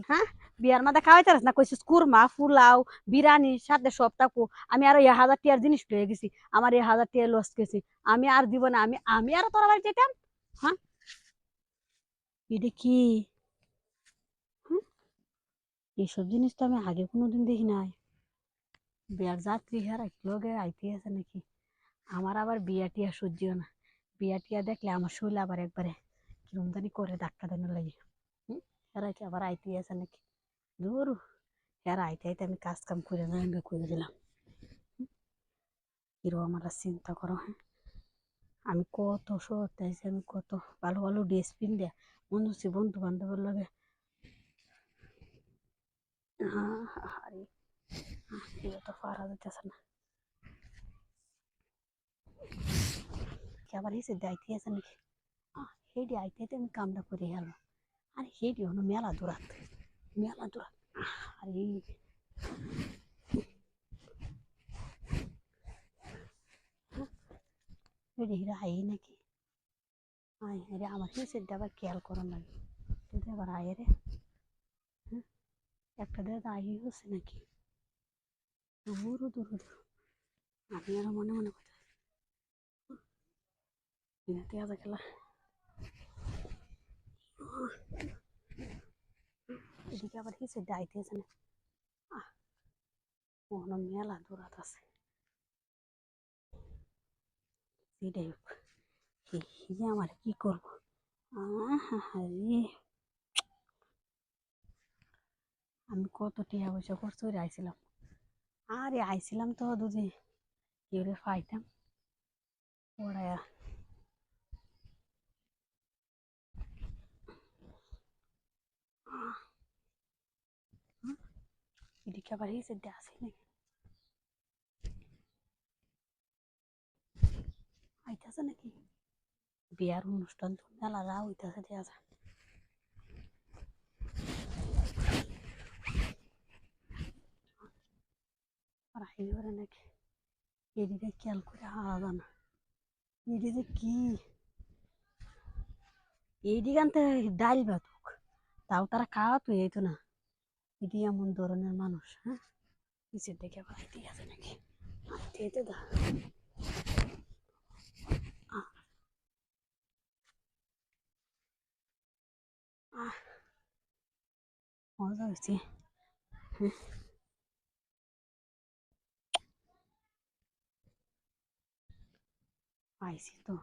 হ্যাঁ, বিয়ার মাঝে খাওয়াইতারস না, কইছিস কুরমা ফুলাও বিরিয়ানি সাথে সব থাকবো। আমি আরো 1000 টিয়ার জিনিস লয়ে গেছি, আমার 1000 টিয়া লস গেছি। আমি আর দিব না, আমি আমি আরো তোর বাড়ি যেতাম। হ্যাঁ, এটা কি? হুম, এইসব জিনিস তো আমি আগে কোনোদিন দেখি নাই। বিয়ার যাত্রী হারা লগে আইতে আছে নাকি? আমার আবার বিয়া টিয়া সহ্য না। বিয়া টিয়া দেখলে আমার শরীর আবার একবারে কিরম জানি করে, ধাক্কা দেওয়ার লাগে। হুম, এরা কি আবার আইতে আছে নাকি? দূর, এরা আইতে আইতে আমি কাজ কাম করে না করে দিলাম। কিরো আমার চিন্তা করো। হ্যাঁ, আমি কত শহর চাইছি, আমি কত ভালো ভালো ড্রেস পিন বন্ধু বন্ধু বান্ধবের লাগে। আরে এটা তো পারা যেতেছে না। আবার এসে দাইতে আছে নাকি? হেডি আইতে আইতে আমি কামটা করে গেল। আরে হেডি হলো মেলা দূরাত, মেলা দূরাত। আরে হেডি হিরা আই নাকি? আয় রে, আমার হিসেব আবার খেয়াল করো না, যদি আবার আয় রে। হ্যাঁ, একটা দেড় আই হচ্ছে নাকি? দূর দূর দূর, আমি আরো মনে মনে কথা বিনাতে আজা খেলা। এদিকে আবার হিসেব আইতেছে না। ওখানে মেলা দূরাত আছে। সেটাই হোক, আমার কি করবো? আরে আমি কত টিয়া পয়সা খরচ করে আইছিলাম। আরে আইছিলাম তো দুদিন, কি করে পাইতাম পড়ায়া। এদিকে আবার হিসেব আসে নাকি? আইতাছে নাকি? বিয়ার অনুষ্ঠান তো মেলা রা হইতাছে, দেয়া যায়। আর আইবে পারে নাকি? এদিকে খেয়াল করে হারা জানা, এদিকে কি এইদিকে আনতে ডাল ভাতুক, তাও তারা খাওয়া তো এই তো না। এটি এমন ধরনের মানুষ। হ্যাঁ, নিচের দিকে আবার আইতে আছে নাকি? আইতে আইতে দা মজা হয়েছে। আইসি তো